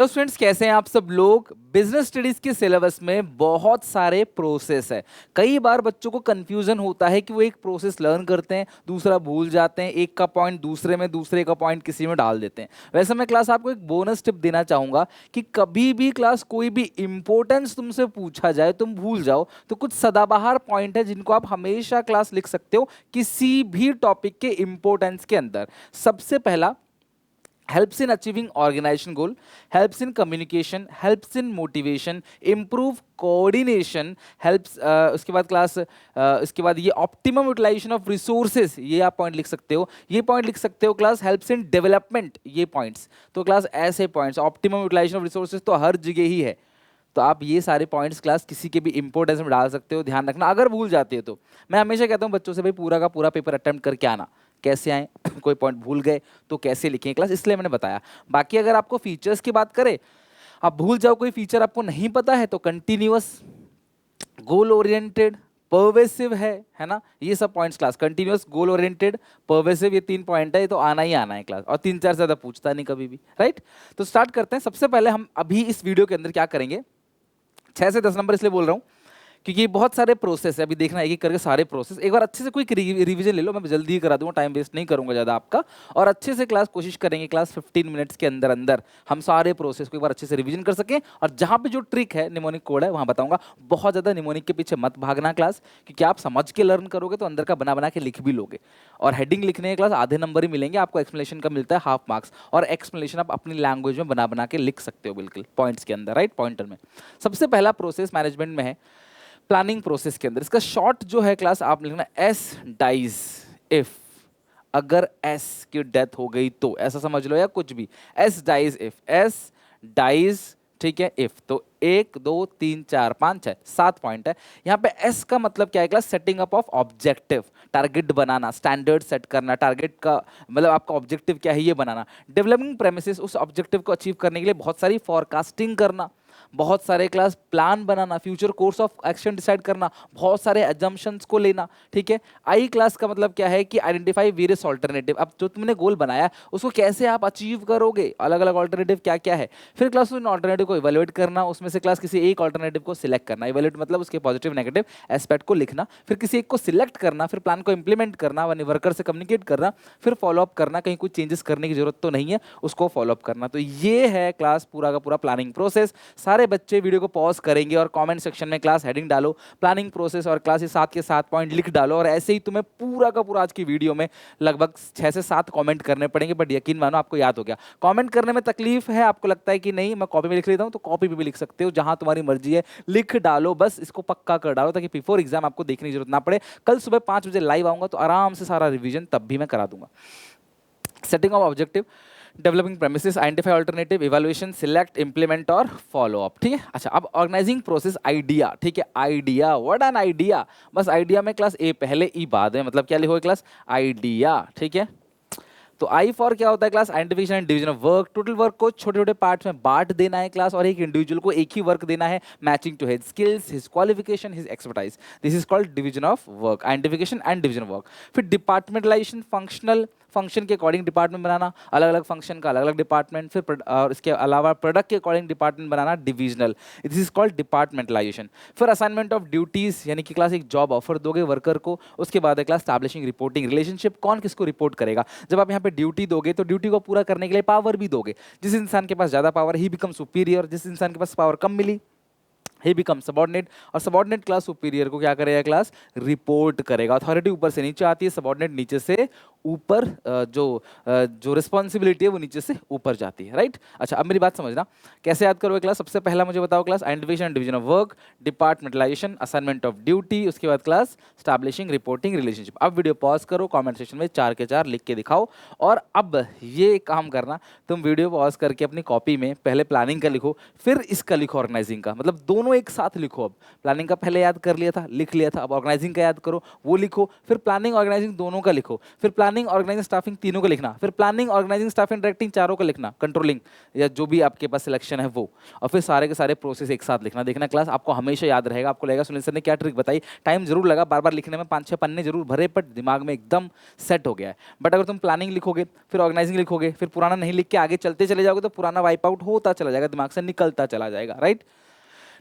तो स्टूडेंट्स कैसे हैं आप सब लोग। बिजनेस स्टडीज के सिलेबस में बहुत सारे प्रोसेस है। कई बार बच्चों को कंफ्यूजन होता है कि वो एक प्रोसेस लर्न करते हैं, दूसरा भूल जाते हैं, एक का पॉइंट दूसरे में, दूसरे का पॉइंट किसी में डाल देते हैं। वैसे मैं क्लास आपको एक बोनस टिप देना चाहूंगा कि कभी भी क्लास कोई भी इंपॉर्टेंस तुमसे पूछा जाए, तुम भूल जाओ तो कुछ सदाबहार पॉइंट है जिनको आप हमेशा क्लास लिख सकते हो किसी भी टॉपिक के इंपॉर्टेंस के अंदर। सबसे पहला, helps in achieving organization goal, helps in communication, helps in motivation, improve coordination, helps उसके बाद क्लास इसके बाद ये optimum utilization of resources, ये आप पॉइंट लिख सकते हो। ये पॉइंट लिख सकते हो क्लास helps in development, ये पॉइंट्स तो क्लास ऐसे points optimum utilization of resources तो हर जगह ही है। तो आप ये सारे पॉइंट्स क्लास किसी के भी इंपॉर्टेंस में डाल सकते हो। ध्यान रखना अगर भूल जाते हो तो। मैं हमेशा कहता हूँ बच्चों से भाई पूरा का पूरा पेपर अटेम्प्ट करके आना। कैसे आए कोई पॉइंट भूल गए तो कैसे लिखें क्लास, इसलिए मैंने बताया। बाकी अगर आपको फीचर्स की बात करें, आप भूल जाओ कोई फीचर आपको नहीं पता है तो कंटिन्यूअस, गोल ओरिएंटेड, परवेसिव है ना, ये सब points class. Continuous, goal oriented, pervasive, ये 3 पॉइंट है, ये तो आना ही आना है क्लास। और 3-4 से ज्यादा पूछता नहीं कभी भी, राइट। तो स्टार्ट करते हैं। सबसे पहले हम अभी इस वीडियो के अंदर क्या करेंगे, 6 से 10 नंबर इसलिए बोल रहा हूँ क्योंकि बहुत सारे प्रोसेस है, अभी देखना एक एक करके सारे प्रोसेस एक बार अच्छे से कोई रिवीजन ले लो। मैं जल्दी ही करा दूंगा, टाइम वेस्ट नहीं करूंगा ज़्यादा आपका। और अच्छे से क्लास कोशिश करेंगे क्लास 15 मिनट्स के अंदर अंदर हम सारे प्रोसेस को एक बार अच्छे से रिवीजन कर सकें। और जहाँ पे जो ट्रिक है, निमोनिक कोड है, वहाँ बताऊंगा। बहुत ज़्यादा निमोनिक के पीछे मत भागना क्लास, क्योंकि आप समझ के लर्न करोगे तो अंदर का बना बना के लिख भी लोगे। और हेडिंग लिखने के क्लास आधे नंबर ही मिलेंगे आपको, एक्सप्लेनेशन का मिलता है हाफ मार्क्स। और एक्सप्लेनेशन आप अपनी लैंग्वेज में बना बना के लिख सकते हो बिल्कुल पॉइंट्स के अंदर, राइट, पॉइंटर में। सबसे पहला प्रोसेस मैनेजमेंट में है प्लानिंग प्रोसेस के अंदर। इसका शॉर्ट जो है क्लास आप लिखना एस डाइज इफ, अगर एस की डेथ हो गई तो, ऐसा समझ लो, या कुछ भी। S dies if, S dies, ठीक है, इफ। तो 1 2 3 4 5 6 7 पॉइंट है यहाँ पे। एस का मतलब क्या है class, setting up of objective, target banana, standard set करना। टारगेट का मतलब आपका ऑब्जेक्टिव क्या है ये बनाना। डेवलपिंग प्रेमिसेस, उस ऑब्जेक्टिव को अचीव करने के लिए बहुत सारी फॉरकास्टिंग करना, बहुत सारे class plan banana, future course of action decide करना, बहुत सारे एजम्पशंस को लेना, ठीक है। आई क्लास का मतलब क्या है कि आइडेंटिफाई वेरियस ऑल्टरनेटिव। अब जो तुमने गोल बनाया उसको कैसे आप अचीव करोगे, अलग अलग ऑल्टरनेटिव क्या क्या है। फिर क्लास उन ऑल्टरनेटिव को इवेलुएट करना, उसमें से क्लास किसी एक ऑल्टरनेटिव को सिलेक्ट करना। इवेलुएट मतलब उसके पॉजिटिव नेगेटिव एस्पेक्ट को लिखना, फिर किसी एक को सिलेक्ट करना, फिर प्लान को इंप्लीमेंट करना, वन वर्कर से कम्युनिकेट करना, फिर फॉलोअप करना, कहीं कुछ चेंजेस करने की जरूरत तो नहीं है उसको फॉलोअप करना। तो ये है क्लास पूरा का पूरा प्लानिंग प्रोसेस। सारे बच्चे वीडियो को पॉज करेंगे और कमेंट सेक्शन में क्लास हेडिंग डालो, प्लानिंग प्रोसेस और क्लास साथ के 7 पॉइंट लिख डालो। और ऐसे ही तुम्हें पूरा का पूरा आज की वीडियो में लगभग 6 से 7 कमेंट करने पड़ेंगे, बट यकीन मानो आपको याद हो गया। कमेंट करने में तकलीफ है, आपको लगता है कि नहीं मैं कॉपी में लिख लेता हूं, तो कॉपी पे भी लिख सकते हो, जहां तुम्हारी मर्जी है लिख डालो। बस इसको पक्का कर डालो ताकि बिफोर एग्जाम आपको देखने की जरूरत ना पड़े। कल सुबह 5 बजे लाइव आऊंगा तो आराम से सारा रिवीजन तब भी मैं करा दूंगा। Setting of objective, developing premises, identify alternative, evaluation, select, implement और फॉलो अप, ठीक है। अच्छा, अब ऑर्गेनाइजिंग प्रोसेस, आइडिया, ठीक है। आइडिया, व्हाट एन आइडिया, बस आइडिया में क्लास ए पहले ई बाद में, मतलब क्या लिखोगे क्लास, आइडिया, ठीक है। तो आई फॉर क्या होता है class, identification and division of work. Total work को छोटे छोटे पार्ट्स में बांट देना है क्लास, और एक इंडिविजुअल को एक ही वर्क देना है, matching to his skills, his qualification, his expertise. This is called division of work, identification and division of work. फिर डिपार्टमेंटलाइजेशन, फंक्शनल, फंक्शन के अकॉर्डिंग डिपार्टमेंट बनाना, अलग अलग फंक्शन का अलग अलग डिपार्टमेंट। फिर और इसके अलावा प्रोडक्ट के according department banana, divisional. This is called departmentalisation. फिर असाइनमेंट ऑफ ड्यूटीज, यानी कि क्लास एक जॉब ऑफर दोगे वर्कर को, उसके बाद है क्लास स्टैब्लिशिंग रिपोर्टिंग रिलेशनशिप, कौन किसको रिपोर्ट करेगा। जब आप यहाँ पे ड्यूटी दोगे तो ड्यूटी को पूरा करने के लिए पावर भी दोगे। जिस इंसान के पास ज्यादा पावर ही बिकम सुपीरियर, जिस इंसान के पास पावर कम मिली ही बिकम सबॉर्डिनेट। और सबॉर्डिनेट क्लास सुपीरियर को क्या करेगा क्लास, रिपोर्ट करेगा। अथॉरिटी ऊपर से नीचे आती है, सबॉर्डिनेट नीचे से ऊपर, जो रिस्पॉन्सिबिलिटी है वो नीचे से ऊपर जाती है, राइट। अच्छा, अब मेरी बात समझना, कैसे याद करोगे क्लास। सबसे पहला मुझे बताओ class, identification and division of work, departmentalisation, assignment of duty, उसके बाद क्लास स्टैब्लिशिंग रिपोर्टिंग रिलेशनशिप। अब वीडियो पॉज करो, कमेंट सेक्शन में 4 के 4 लिख के दिखाओ। और अब ये काम करना, तुम वीडियो पॉज करके अपनी कॉपी में पहले प्लानिंग का लिखो, फिर इसका लिखो ऑर्गेनाइजिंग का, मतलब दोनों दोनों एक साथ लिखो। अब प्लानिंग का पहले याद कर लिया था, लिख लिया था, अब ऑर्गेनाइजिंग का याद करो, वो लिखो, फिर प्लानिंग ऑर्गेनाइजिंग दोनों का लिखो, फिर प्लानिंग ऑर्गेनाइजिंग स्टाफिंग तीनों का लिखना, फिर प्लानिंग ऑर्गेनाइजिंग स्टाफिंग डायरेक्टिंग चारों का लिखना, कंट्रोलिंग या जो भी आपके पास सिलेक्शन है वो, और फिर सारे के सारे प्रोसेस एक साथ लिखना। देखना क्लास आपको हमेशा याद रहेगा। आपको लगेगा सुनील सर ने क्या ट्रिक बताई, टाइम जरूर लगा, बार बार लिखने में 5-6 पन्ने जरूर भरे, बट दिमाग में एकदम सेट हो गया है। बट अगर तुम प्लानिंग लिखोगे, फिर ऑर्गेनाइजिंग लिखोगे, फिर पुराना नहीं लिख के आगे चलते चले जाओगे, तो पुराना वाइप आउट होता चला जाएगा, दिमाग से निकलता चला जाएगा, राइट।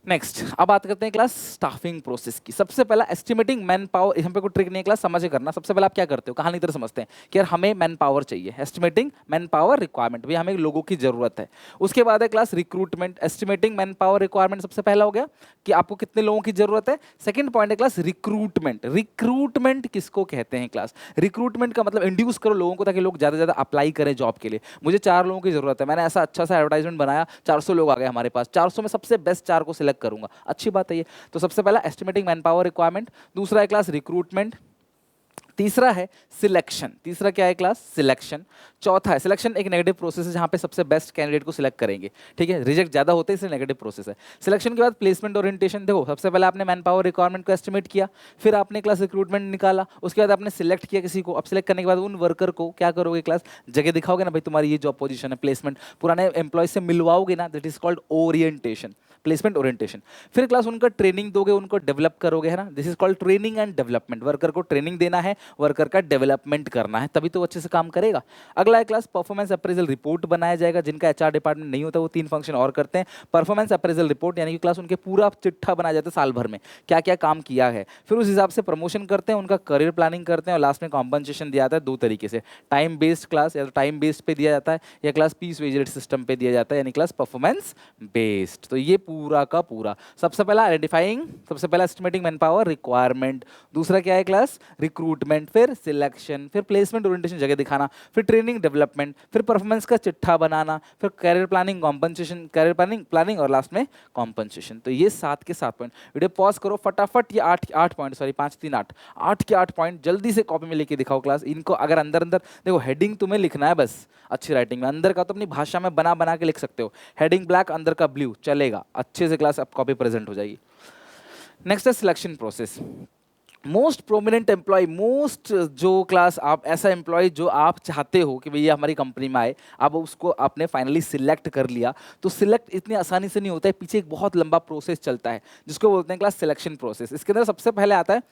नेक्स्ट, अब बात करते हैं क्लास स्टाफिंग प्रोसेस की। सबसे पहला एस्टिमेटिंग मैन पावर, यहाँ पे कोई ट्रिक नहीं है क्लास, समझ के करना। सबसे पहले आप क्या करते हो, कहानी की तरह समझते हैं कि यार हमें मैन पावर चाहिए, एस्टिमेटिंग मैन पावर रिक्वायरमेंट, भैया हमें लोगों की जरूरत है। उसके बाद है class recruitment, estimating man power requirement सबसे पहला हो गया कि आपको कितने लोगों की जरूरत है। सेकंड पॉइंट है क्लास रिक्रूटमेंट। रिक्रूटमेंट किसको कहते हैं क्लास, रिक्रूटमेंट का मतलब इंड्यूस करो लोगों को ताकि लोग ज्यादा से ज्यादा अप्लाई करें जॉब के लिए। मुझे 4 लोगों की जरूरत है, मैंने ऐसा अच्छा सा एडवर्टाइजमेंट बनाया, 400 लोग आ गए हमारे पास, 400 में सबसे बेस्ट 4 को सिलेक्ट करूंगा, अच्छी बात है ये। तो सबसे पहला एस्टिमेटिंग मैन पावर रिक्वायरमेंट, दूसरा है क्लास रिक्रूटमेंट, तीसरा है सिलेक्शन। तीसरा क्या है क्लास, सिलेक्शन। चौथा है सिलेक्शन, एक नेगेटिव प्रोसेस है जहां पे सबसे बेस्ट कैंडिडेट को सिलेक्ट करेंगे, ठीक है, रिजेक्ट ज्यादा होते हैं इसलिए नेगेटिव प्रोसेस है। सिलेक्शन के बाद प्लेसमेंट ओरिएंटेशन। देखो सबसे पहले आपने मैन पावर रिक्वायरमेंट को एस्टिमेट किया, फिर आपने क्लास रिक्रूटमेंट निकाला, उसके बाद आपने सिलेक्ट किया किसी को। अब सिलेक्ट करने के बाद उन वर्कर को क्या करोगे क्लास, जगह दिखाओगे ना भाई तुम्हारी ये जॉब पोजीशन है, प्लेसमेंट पुराने एम्प्लॉय से मिलवाओगे ना, that is called orientation, placement orientation. फिर क्लास उनका ट्रेनिंग दोगे, उनको डेवलप करोगे, है ना, this is called training and development. Worker को ट्रेनिंग देना है, वर्कर का डेवलपमेंट करना है, तभी तो अच्छे से काम करेगा। अगला है क्लास परफॉर्मेंस अप्रेजल रिपोर्ट बनाया जाएगा, जिनका एचआर डिपार्टमेंट नहीं होता वो 3 फंक्शन और करते हैं। परफॉर्मेंस अप्रेजल रिपोर्ट यानी कि क्लास उनके पूरा चिट्ठा बनाया जाता है साल भर में क्या क्या काम किया है, फिर उस हिसाब से प्रमोशन करते हैं, उनका करियर प्लानिंग करते हैं, और लास्ट में कॉम्पनसेशन दिया जाता है 2 तरीके से, टाइम बेस्ड क्लास या टाइम बेस्ड पे दिया जाता है, या class piece wage rate system पे दिया जाता है, यानी क्लास परफॉर्मेंस बेस्ड। तो ये पूरा का पूरा सबसे पहला आइडेंटिफाइंग, सबसे पहला एस्टिमेटिंग मैन पावर रिक्वायरमेंट, दूसरा क्या है क्लास रिक्रूटमेंट, फिर सिलेक्शन, फिर प्लेसमेंट ओरिएंटेशन जगह दिखाना, फिर ट्रेनिंग डेवलपमेंट, फिर परफॉर्मेंस का चिट्ठा बनाना, फिर career planning compensation, career planning और लास्ट में कॉम्पनसेशन। तो ये 7 के 7 पॉइंट। वीडियो पॉज करो फटाफट, ये 8 पॉइंट, सॉरी 5 3 8 8 के 8 पॉइंट जल्दी से कॉपी में लेके दिखाओ क्लास। इनको अगर अंदर अंदर देखो, हेडिंग तुम्हें लिखना है बस अच्छी राइटिंग में, अंदर का तो अपनी भाषा में बना बना के लिख सकते हो, हेडिंग ब्लैक अंदर का ब्लू चलेगा, अच्छे से क्लास आप कॉपी प्रेजेंट हो जाएगी। नेक्स्ट है selection process. Most prominent employ, most जो क्लास आप ऐसा एम्प्लॉय जो आप चाहते हो कि भैया हमारी कंपनी में आए, अब उसको आपने फाइनली सिलेक्ट कर लिया, तो सिलेक्ट इतनी आसानी से नहीं होता है, पीछे एक बहुत लंबा प्रोसेस चलता है जिसको बोलते हैं क्लास सिलेक्शन प्रोसेस। इसके अंदर सबसे पहले आता है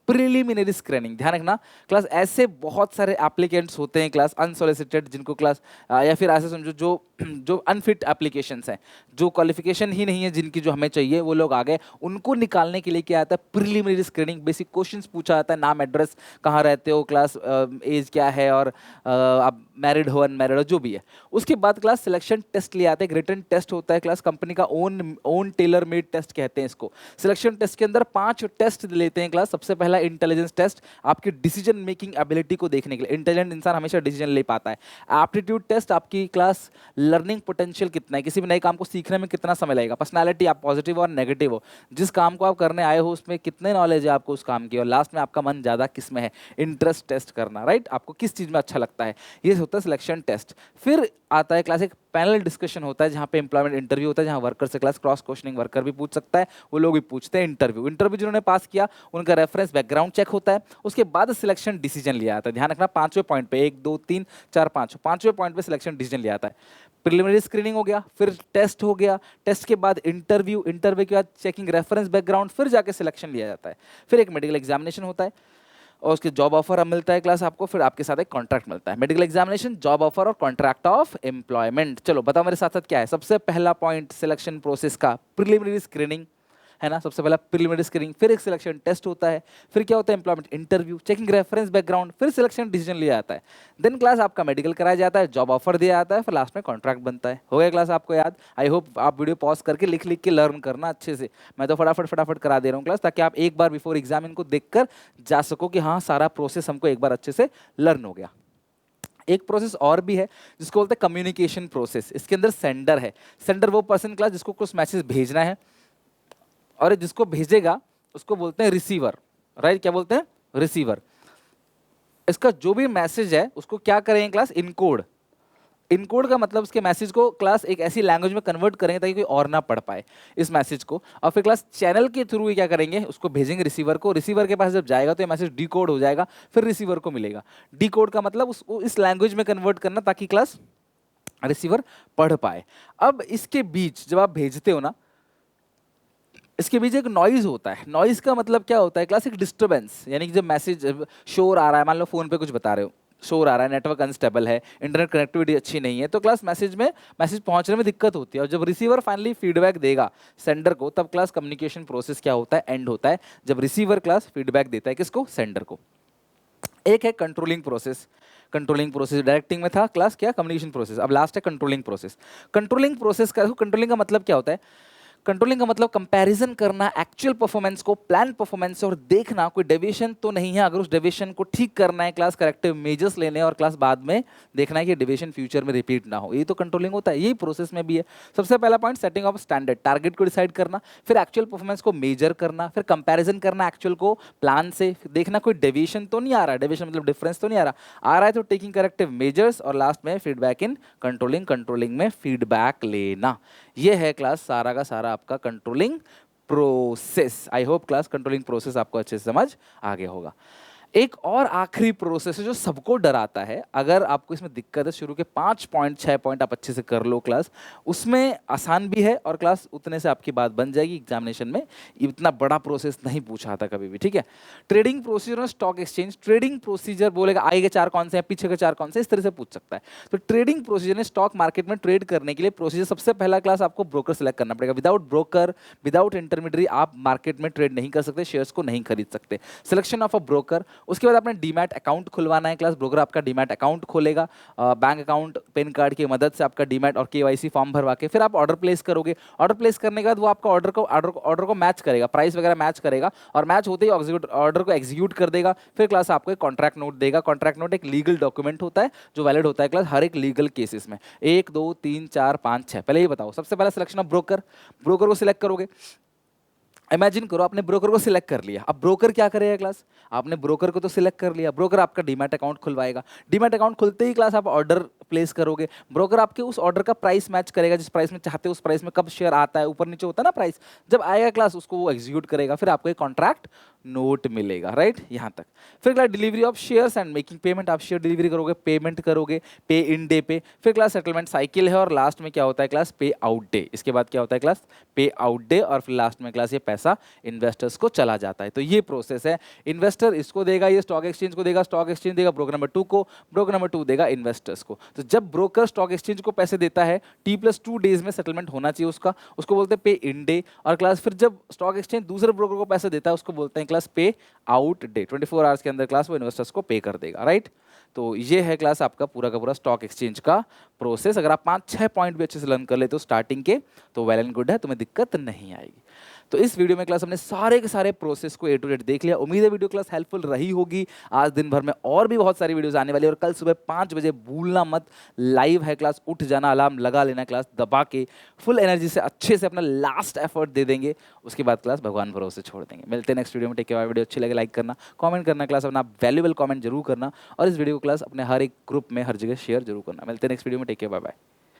प्रिलिमिनरी स्क्रीनिंग। ध्यान रखना क्लास, ऐसे बहुत सारे एप्लीकेंट्स होते हैं क्लास अनसोलिसिटेड, जिनको क्लास या फिर ऐसे समझो जो जो अनफिट एप्लीकेशंस हैं, जो क्वालिफिकेशन ही नहीं है जिनकी जो हमें चाहिए, वो लोग आ गए, उनको निकालने के लिए क्या आता है प्रिलिमिनरी स्क्रीनिंग। बेसिक क्वेश्चंस पूछा जाता है, नाम एड्रेस, कहाँ रहते हो, क्लास एज क्या है, और आप मैरिड हो अनमैरिड हो जो भी है। उसके बाद क्लास सिलेक्शन टेस्ट लिया आता है, एक रिटन टेस्ट होता है क्लास, कंपनी का ओन टेलर मेड टेस्ट कहते हैं इसको। सिलेक्शन टेस्ट के अंदर 5 टेस्ट लेते हैं क्लास। सबसे पहला इंटेलिजेंस टेस्ट, आपकी डिसीजन मेकिंग एबिलिटी को देखने के लिए, इंटेलिजेंट इंसान हमेशा डिसीजन ले पाता है। एप्टीट्यूड टेस्ट, आपकी क्लास लर्निंग पोटेंशियल कितना है, किसी भी नए काम को सीखने में कितना समय लगेगा। पर्सनालिटी, आप पॉजिटिव और नेगेटिव हो, जिस काम को आप करने आए हो उसमें कितने नॉलेज है आपको उस काम की, और लास्ट में आपका मन ज़्यादा किस में है, इंटरेस्ट टेस्ट करना, राइट, आपको किस चीज़ में अच्छा लगता है, ये होता है सिलेक्शन टेस्ट। फिर आता है क्लास एक पैनल डिस्कशन होता है, जहाँ पे एम्प्लॉयमेंट इंटरव्यू होता है, जहाँ वर्कर से क्लास क्रॉस क्वेश्चनिंग वर्कर भी पूछ सकता है, वो लोग भी पूछते हैं। इंटरव्यू जिन्होंने पास किया उनका रेफरेंस बैकग्राउंड चेक होता है, उसके बाद सिलेक्शन डिसीजन लिया जाता है। ध्यान रखना 5वें पॉइंट पे, 1 2 3 4 5, 5वें पॉइंट पे सिलेक्शन डिसीजन लिया जाता है। प्रिलिमिनरी स्क्रीनिंग हो गया, फिर टेस्ट हो गया, टेस्ट के बाद इंटरव्यू के बाद चेकिंग रेफरेंस बैकग्राउंड, फिर जाके सिलेक्शन लिया जाता है। फिर एक मेडिकल एग्जामिनेशन होता है और उसके जॉब ऑफर अब मिलता है क्लास आपको, फिर आपके साथ एक कॉन्ट्रैक्ट मिलता है। मेडिकल एग्जामिनेशन, जॉब ऑफर और कॉन्ट्रैक्ट ऑफ एम्प्लॉयमेंट। चलो बताओ मेरे साथ साथ क्या है। सबसे पहला पॉइंट सिलेक्शन प्रोसेस का प्रिलिमिनरी स्क्रीनिंग है ना, सबसे पहला प्रिलिमिनरी स्क्रीनिंग, फिर एक सिलेक्शन टेस्ट होता है, फिर क्या होता है employment interview, checking reference background, फिर सिलेक्शन डिसीजन लिया जाता है। देन क्लास आपका मेडिकल कराया जाता है, जॉब ऑफर दिया जाता है, फिर लास्ट में कॉन्ट्रैक्ट बनता है। हो गया क्लास आपको याद? आई होप आप वीडियो पॉज करके लिख लिख के लर्न करना अच्छे से। मैं तो फटाफट करा दे रहा हूँ क्लास, ताकि आप एक बार बिफोर एग्जाम इनको देखकर जा सको कि हाँ सारा प्रोसेस हमको एक बार अच्छे से लर्न हो गया। एक प्रोसेस और भी है जिसको बोलते हैं कम्युनिकेशन प्रोसेस। इसके अंदर सेंडर है। सेंडर वो पर्सन क्लास जिसको कुछ मैसेज भेजना है, और जिसको भेजेगा उसको बोलते हैं रिसीवर, राइट, क्या बोलते हैं? रिसीवर। इसका जो भी मैसेज है उसको क्या करेंगे क्लास? इनकोड। इनकोड का मतलब उसके मैसेज को क्लास एक ऐसी लैंग्वेज में कन्वर्ट करेंगे ताकि कोई और ना पढ़ पाए इस मैसेज को, और फिर क्लास चैनल के थ्रू ये क्या करेंगे, उसको भेजेंगे रिसीवर को, रिसीवर के पास जब जाएगा तो ये मैसेज डिकोड हो जाएगा, फिर रिसीवर को मिलेगा। डिकोड का मतलब उसको इस लैंग्वेज में कन्वर्ट करना ताकि क्लास रिसीवर पढ़ पाए। अब इसके बीच जब आप भेजते हो ना, इसके बीच एक नॉइज होता है। नॉइज का मतलब क्या होता है क्लास, एक डिस्टर्बेंस, यानी कि जब मैसेज शोर आ रहा है, मान लो फोन पे कुछ बता रहे हो, शोर आ रहा है, नेटवर्क अनस्टेबल है, इंटरनेट कनेक्टिविटी अच्छी नहीं है, तो क्लास मैसेज में मैसेज पहुंचने में दिक्कत होती है। और जब रिसीवर फाइनली फीडबैक देगा सेंडर को, तब क्लास कम्युनिकेशन प्रोसेस क्या होता है, एंड होता है, जब रिसीवर क्लास फीडबैक देता है किसको, सेंडर को। एक है controlling process, controlling process directing में था क्लास, क्या कम्युनिकेशन प्रोसेस। अब लास्ट है कंट्रोलिंग प्रोसेस। कंट्रोलिंग प्रोसेस का, कंट्रोलिंग का मतलब क्या होता है, कंट्रोलिंग का मतलब कंपैरिजन करना एक्चुअल परफॉर्मेंस को प्लान परफॉर्मेंस से, और देखना कोई डेविएशन तो नहीं है, अगर उस डेविएशन को ठीक करना है क्लास, करेक्टिव मेजर्स लेने हैं, और क्लास बाद में देखना है कि डेविएशन फ्यूचर में रिपीट ना हो। ये तो कंट्रोलिंग होता है, यही प्रोसेस में भी है। सबसे पहला point setting of standard, target को डिसाइड करना, फिर एक्चुअल परफॉर्मेंस को मेजर करना, फिर कंपैरिजन करना एक्चुअल को प्लान से, फिर देखना कोई डेविएशन तो नहीं आ रहा, डेविएशन मतलब डिफरेंस तो नहीं आ रहा है तो टेकिंग करेक्टिव मेजर्स, और लास्ट में फीडबैक इन कंट्रोलिंग, कंट्रोलिंग में फीडबैक लेना। ये है क्लास सारा का सारा आपका controlling process. I hope class controlling process आपको अच्छे से समझ आ गया होगा। एक और आखिरी प्रोसेस है जो सबको डराता है, अगर आपको इसमें दिक्कत है, शुरू के 5 पॉइंट 6 पॉइंट आप अच्छे से कर लो क्लास, उसमें आसान भी है, और क्लास उतने से आपकी बात बन जाएगी एग्जामिनेशन में। इतना बड़ा प्रोसेस नहीं पूछा था कभी भी, ठीक है। ट्रेडिंग प्रोसीजर और स्टॉक एक्सचेंज। ट्रेडिंग प्रोसीजर बोलेगा आगे के 4 कौन से हैं, पीछे के 4 कौन से, इस तरह से पूछ सकता है। तो ट्रेडिंग प्रोसीजर ने स्टॉक मार्केट में ट्रेड करने के लिए प्रोसीजर, सबसे पहला क्लास आपको ब्रोकर सेलेक्ट करना पड़ेगा। विदाउट ब्रोकर, विदाउट इंटरमीडियरी आप मार्केट में ट्रेड नहीं कर सकते, शेयर्स को नहीं खरीद सकते। सिलेक्शन ऑफ अ ब्रोकर, उसके बाद आपने डीमैट अकाउंट खुलवाना है क्लास, ब्रोकर आपका डीमैट अकाउंट खोलेगा, बैंक अकाउंट पैन कार्ड की मदद से आपका डीमैट और केवाईसी फॉर्म भरवा के, फिर आप ऑर्डर प्लेस करोगे। ऑर्डर प्लेस करने के बाद वो आपका ऑर्डर को मैच करेगा, प्राइस वगैरह मैच करेगा, और मैच होते ही ऑर्डर को एग्जीक्यूट कर देगा। फिर क्लास आपको एक कॉन्ट्रैक्ट नोट देगा। कॉन्ट्रैक्ट नोट एक लीगल डॉक्यूमेंट होता है जो वैलिड होता है क्लास हर एक लीगल केसेस में। 1 2 3 4 5 6, पहले ये बताओ, सबसे पहले सिलेक्शन ऑफ ब्रोकर, ब्रोकर को सिलेक्ट करोगे। इमेजिन करो आपने ब्रोकर को सिलेक्ट कर लिया, अब ब्रोकर क्या करेगा क्लास, आपने ब्रोकर को तो सिलेक्ट कर लिया, ब्रोकर आपका डीमैट अकाउंट खुलवाएगा। डीमैट अकाउंट खुलते ही क्लास आप ऑर्डर प्लेस करोगे, ब्रोकर आपके उस ऑर्डर का प्राइस मैच करेगा, जिस प्राइस में चाहते हो उस प्राइस में कब शेयर आता है, ऊपर नीचे होता है ना प्राइस, जब आएगा क्लास उसको वो एग्जीक्यूट करेगा, फिर आपको एक कॉन्ट्रैक्ट नोट मिलेगा, राइट, यहाँ तक। फिर class delivery of shares and making payment, आप शेयर डिलीवरी करोगे, पेमेंट करोगे, पे इन डे पे। फिर क्लास सेटलमेंट साइकिल है, और लास्ट में क्या होता है क्लास, पे आउट डे। इसके बाद क्या होता है क्लास, पे आउट डे, और फिर लास्ट में क्लास ये पैसा इन्वेस्टर्स को चला जाता है। तो ये प्रोसेस है, इन्वेस्टर इसको देगा, ये स्टॉक एक्सचेंज को देगा, स्टॉक एक्सचेंज देगा ब्रोकर नंबर 2 को, ब्रोकर नंबर 2 देगा इन्वेस्टर्स को। तो जब ब्रोकर स्टॉक एक्सचेंज को पैसे देता है, T+2 डेज में सेटलमेंट होना चाहिए उसका, उसको बोलते हैं पे इन डे। और क्लास फिर जब स्टॉक एक्सचेंज दूसरे ब्रोकर को पैसे देता है उसको बोलते हैं क्लास पे आउट डे। 24 आवर्स के अंदर क्लास वो इन्वेस्टर्स को पे कर देगा, राइट। तो ये है क्लास आपका पूरा का पूरा स्टॉक एक्सचेंज का प्रोसेस। अगर आप 5-6 पॉइंट भी अच्छे से लर्न कर लेते हो स्टार्टिंग के, तो वेल एंड गुड है, तुम्हें दिक्कत नहीं आएगी। तो इस वीडियो में क्लास हमने सारे के सारे प्रोसेस को A to Z देख लिया। उम्मीद है वीडियो क्लास हेल्पफुल रही होगी। आज दिन भर में और भी बहुत सारी वीडियोस आने वाली है, और कल सुबह 5 बजे भूलना मत, लाइव है क्लास, उठ जाना, अलार्म लगा लेना, क्लास दबा के फुल एनर्जी से अच्छे से अपना लास्ट एफर्ट दे देंगे, उसके बाद क्लास भगवान भरोसे छोड़ देंगे। मिलते हैं नेक्स्ट वीडियो में, टेक केयर, वीडियो अच्छी लगे लाइक करना, कमेंट करना क्लास, अपना वैल्यूएबल कमेंट जरूर करना, और इस वीडियो को क्लास अपने हर एक ग्रुप में हर जगह शेयर जरूर करना। मिलते हैं नेक्स्ट वीडियो में, टेक केयर, बाय बाय।